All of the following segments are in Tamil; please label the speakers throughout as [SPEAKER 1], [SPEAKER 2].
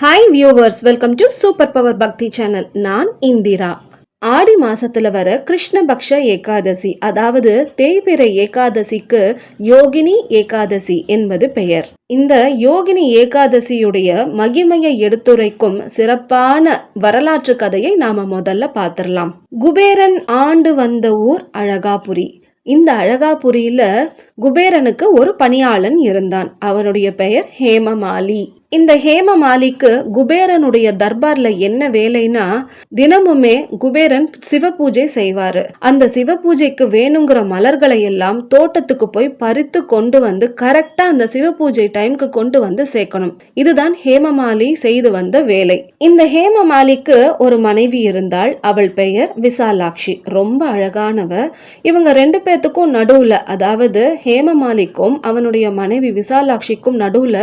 [SPEAKER 1] Hi viewers, welcome to super power பக்தி சேனல். நான் இந்திரா. ஆடி மாசத்துல வர கிருஷ்ணபக்ஷ ஏகாதசி, அதாவது தேய்பிறை ஏகாதசிக்கு யோகினி ஏகாதசி என்பது பெயர். இந்த யோகினி ஏகாதசியுடைய மகிமையை எடுத்துரைக்கும் சிறப்பான வரலாற்று கதையை நாம முதல்ல பார்த்திடலாம். குபேரன் ஆண்டு வந்த ஊர் அழகாபுரி. இந்த அழகாபுரியில குபேரனுக்கு ஒரு பணியாளன் இருந்தான். அவனுடைய பெயர் ஹேமமாலி. இந்த ஹேமமாலிக்கு குபேரனுடைய தர்பார்ல என்ன வேலைனா, தினமுமே குபேரன் சிவ பூஜை செய்வாரு. அந்த சிவ பூஜைக்கு வேணுங்கிற மலர்களை எல்லாம் தோட்டத்துக்கு போய் பறித்து கொண்டு வந்து கரெக்டா அந்த சிவ பூஜை டைம்க்கு கொண்டு வந்து சேர்க்கணும். இதுதான் ஹேமமாலி செய்து வந்த வேலை. இந்த ஹேமமாலிக்கு ஒரு மனைவி இருந்தாள். அவள் பெயர் விசாலாட்சி. ரொம்ப அழகானவ. இவங்க ரெண்டு பேத்துக்கும் நடுவுல, அதாவது ஹேமமாலிக்கும் அவனுடைய மனைவி விசாலாட்சிக்கும் நடுவுல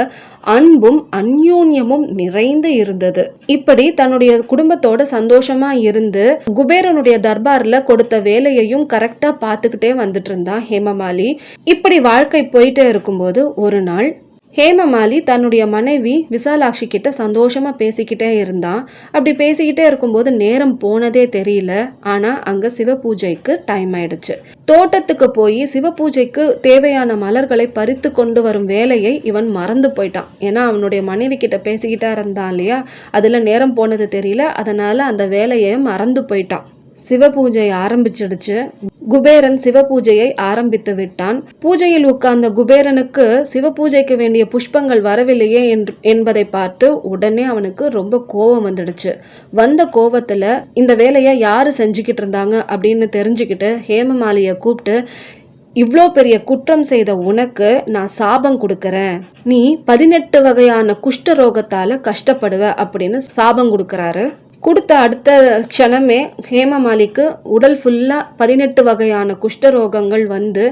[SPEAKER 1] அன்பும் அந்யோன்யமும் நிறைந்து இருந்தது. இப்படி தன்னுடைய குடும்பத்தோட சந்தோஷமா இருந்து குபேரனுடைய தர்பார்ல கொடுத்த வேலையையும் கரெக்டா பார்த்துக்கிட்டே வந்துட்டு இருந்தா ஹேமமாலி. இப்படி வாழ்க்கை போயிட்டே இருக்கும்போது ஒரு நாள் ஹேமமாலி தன்னுடைய மனைவி விசாலாட்சி கிட்ட சந்தோஷமா பேசிக்கிட்டே இருந்தான். அப்படி பேசிக்கிட்டே இருக்கும்போது நேரம் போனதே தெரியல. ஆனா அங்க சிவ பூஜைக்கு டைம் ஆயிடுச்சு. தோட்டத்துக்கு போய் சிவ பூஜைக்கு தேவையான மலர்களை பறித்து கொண்டு வரும் வேலையை இவன் மறந்து போயிட்டான். ஏன்னா அவனுடைய மனைவி கிட்ட பேசிக்கிட்டா இருந்தான் இல்லையா, அதுல நேரம் போனது தெரியல. அதனால அந்த வேலையை மறந்து போயிட்டான். சிவ பூஜை ஆரம்பிச்சிடுச்சு. குபேரன் சிவ பூஜையை ஆரம்பித்து விட்டான். பூஜையில் உட்கார்ந்த குபேரனுக்கு சிவ பூஜைக்கு வேண்டிய புஷ்பங்கள் வரவில்லையே என்பதை பார்த்து உடனே அவனுக்கு ரொம்ப கோபம் வந்துடுச்சு. வந்த கோபத்துல இந்த வேலையை யாரு செஞ்சுக்கிட்டு இருந்தாங்க அப்படின்னு தெரிஞ்சுக்கிட்டு ஹேமமாலியை கூப்பிட்டு, இவ்வளோ பெரிய குற்றம் செய்த உனக்கு நான் சாபம் கொடுக்கறேன், நீ 18 வகையான குஷ்டரோகத்தால கஷ்டப்படுவ அப்படின்னு சாபம் கொடுக்கறாரு. கொடுத்த அடுத்த க்ஷணமே ஹேமமாலிக்கு உடல் ஃபுல்லா 18 வகையான குஷ்டரோகங்கள் வந்து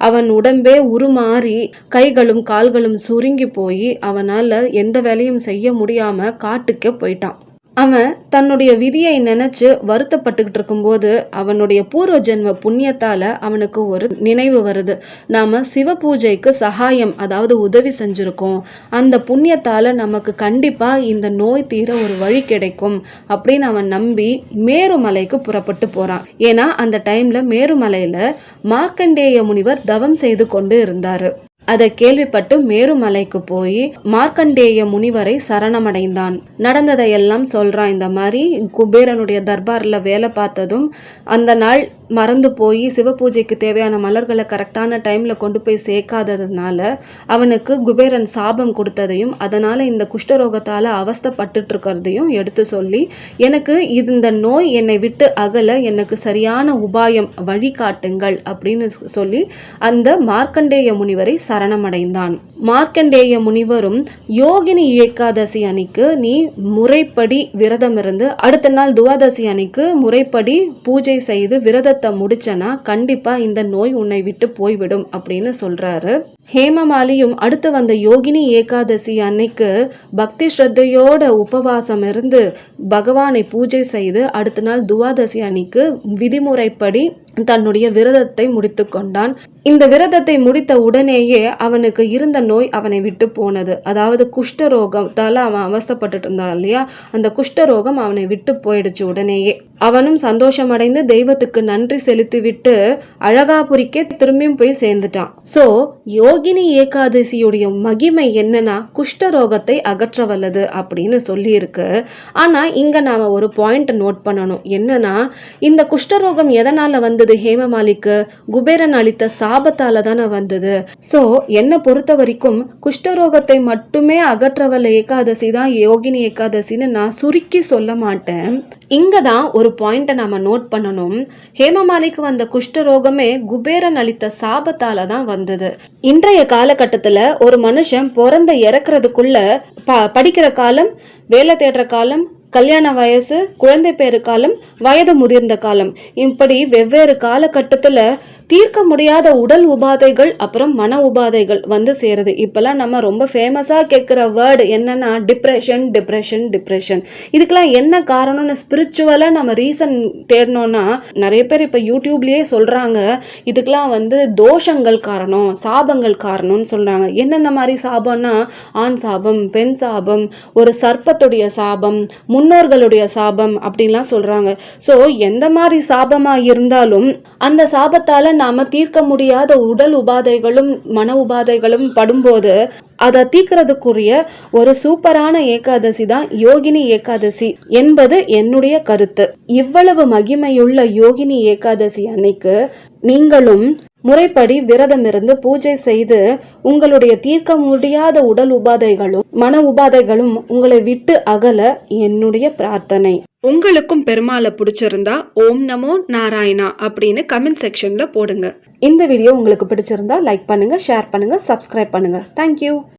[SPEAKER 1] அவன் உடம்பே உருமாறி கைகளும் கால்களும் சுருங்கி போய் அவனால எந்த வேலையும் செய்ய முடியாம காட்டுக்கு போயிட்டான். அவன் தன்னுடைய விதியை நினைச்சு வருத்தப்பட்டுக்கிட்டு இருக்கும்போது அவனுடைய பூர்வ ஜென்ம புண்ணியத்தால அவனுக்கு ஒரு நினைவு வருது. நாம சிவ பூஜைக்கு சகாயம், அதாவது உதவி செஞ்சிருக்கோம். அந்த புண்ணியத்தால நமக்கு கண்டிப்பா இந்த நோய் தீர ஒரு வழி கிடைக்கும் அப்படின்னு அவன் நம்பி மேருமலைக்கு புறப்பட்டு போறான். ஏன்னா அந்த டைம்ல மேருமலையில மார்க்கண்டேய முனிவர் தவம் செய்து கொண்டு இருந்தாரு. அதை கேள்விப்பட்டு மேருமலைக்கு போய் மார்க்கண்டேய முனிவரை சரணமடைந்தான். நடந்ததையெல்லாம் சொல்றான். இந்த மாதிரி குபேரனுடைய தர்பார்ல வேலை பார்த்ததும் அந்த நாள் மறந்து போய் சிவ பூஜைக்கு தேவையான மலர்களை கரெக்டான டைம்ல கொண்டு போய் சேர்க்காததுனால அவனுக்கு குபேரன் சாபம் கொடுத்ததையும் அதனால இந்த குஷ்டரோகத்தால அவஸ்தைப்பட்டு இருக்கிறதையும் எடுத்து சொல்லி, எனக்கு இந்த நோய் என்னை விட்டு அகல எனக்கு சரியான உபாயம் வழிகாட்டுங்கள் அப்படின்னு சொல்லி அந்த மார்க்கண்டேய முனிவரை சரணமடைந்தான். மார்க்கண்டேய முனிவரும் யோகினி ஏகாதசி அன்னைக்கு நீ முறைப்படி விரதம் இருந்து அடுத்த நாள் துவாதசி அன்னைக்கு முறைப்படி பூஜை செய்து விரதத்தை முடிச்சனா கண்டிப்பா இந்த நோய் உன்னை விட்டு போய்விடும் அப்படின்னு சொல்றாரு. ஹேமமாலியும் அடுத்து வந்த யோகினி ஏகாதசி அன்னைக்கு பக்தி ஸ்ரத்தையோட உபவாசம் இருந்து பகவானை பூஜை செய்து அடுத்த நாள் துவாதசி அன்னைக்கு விதிமுறைப்படி தன்னுடைய விரதத்தை முடித்து கொண்டான். இந்த விரதத்தை முடித்த உடனேயே அவனுக்கு இருந்த நோய் அவனை விட்டு போனது. அதாவது குஷ்டரோகத்தால அவன் அவஸ்தைப்பட்டு இருந்தான் இல்லையா, அந்த குஷ்டரோகம் அவனை விட்டு போயிடுச்சு உடனேயே. அவனும் சந்தோஷமடைந்து தெய்வத்துக்கு நன்றி செலுத்தி விட்டு அழகாபுரிக்கே திரும்பியும் போய் சேர்ந்துட்டான். சோ யோகினி ஏகாதசியுடைய மகிமை என்னன்னா குஷ்டரோகத்தை அகற்ற வல்லது அப்படின்னு சொல்லி இருக்கு. ஆனா இங்க நாம ஒரு பாயிண்ட் நோட் பண்ணணும். என்னன்னா, இந்த குஷ்டரோகம் எதனால வந்தது? ஹேமமாலிக்கு குபேரன் அளித்த சாபத்தால தானே வந்தது. சோ என்ன பொறுத்த வரைக்கும் குஷ்டரோகத்தை மட்டுமே அகற்றவல்ல ஏகாதசி தான் யோகினி ஏகாதசின்னு நான் சுருக்கி சொல்ல மாட்டேன். இங்கதான் ஒரு பாயிண்ட நாம நோட் பண்ணணும். ஹேமமாலிக்கு வந்த குஷ்டரோகமே குபேரன் அளித்த சாபத்தால தான் வந்தது. இன்றைய காலகட்டத்துல ஒரு மனுஷன் பிறந்த இறக்குறதுக்குள்ள படிக்கிற காலம், வேலை தேடுற காலம், கல்யாண வயசு, குழந்தை பேரு காலம், வயது முதிர்ந்த காலம், இப்படி வெவ்வேறு காலகட்டத்துல தீர்க்க முடியாத உடல் உபாதைகள் அப்புறம் மன உபாதைகள் வந்து சேருது. இப்பெல்லாம் நம்ம ரொம்ப ஃபேமஸாக கேட்குற வேர்டு என்னன்னா டிப்ரெஷன் டிப்ரெஷன் டிப்ரெஷன். இதுக்கெல்லாம் என்ன காரணம்னு ஸ்பிரிச்சுவலாக நம்ம ரீசன் தேடணும்னா நிறைய பேர் இப்போ யூடியூப்லேயே சொல்கிறாங்க இதுக்கெல்லாம் வந்து தோஷங்கள் காரணம், சாபங்கள் காரணம்னு சொல்கிறாங்க. என்னென்ன மாதிரி சாபம்னா ஆண் சாபம், பெண் சாபம், ஒரு சர்ப்பத்துடைய சாபம், முன்னோர்களுடைய சாபம் அப்படின்லாம் சொல்கிறாங்க. ஸோ எந்த மாதிரி சாபமாக இருந்தாலும் அந்த சாபத்தால் நாம் தீர்க்க முடியாத உடல் உபாதைகளும் மன உபாதைகளும் படும்போது அதை தீர்க்கிறதுக்குரிய ஒரு சூப்பரான ஏகாதசி தான் யோகினி ஏகாதசி என்பது என்னுடைய கருத்து. இவ்வளவு மகிமையுள்ள யோகினி ஏகாதசி அன்னைக்கு நீங்களும் முறைப்படி விரதம் இருந்து பூஜை செய்து உங்களுடைய தீர்க்க முடியாத உடல் உபாதைகளும் மன உபாதைகளும் உங்களை விட்டு அகல என்னுடைய பிரார்த்தனை. உங்களுக்கும் பெருமாளை பிடிச்சிருந்தா ஓம் நமோ நாராயணா அப்படின்னு கமெண்ட் செக்ஷன்ல போடுங்க. இந்த வீடியோ உங்களுக்கு பிடிச்சிருந்தா லைக் பண்ணுங்க, ஷேர் பண்ணுங்க, சப்ஸ்கிரைப் பண்ணுங்க. தேங்க்யூ.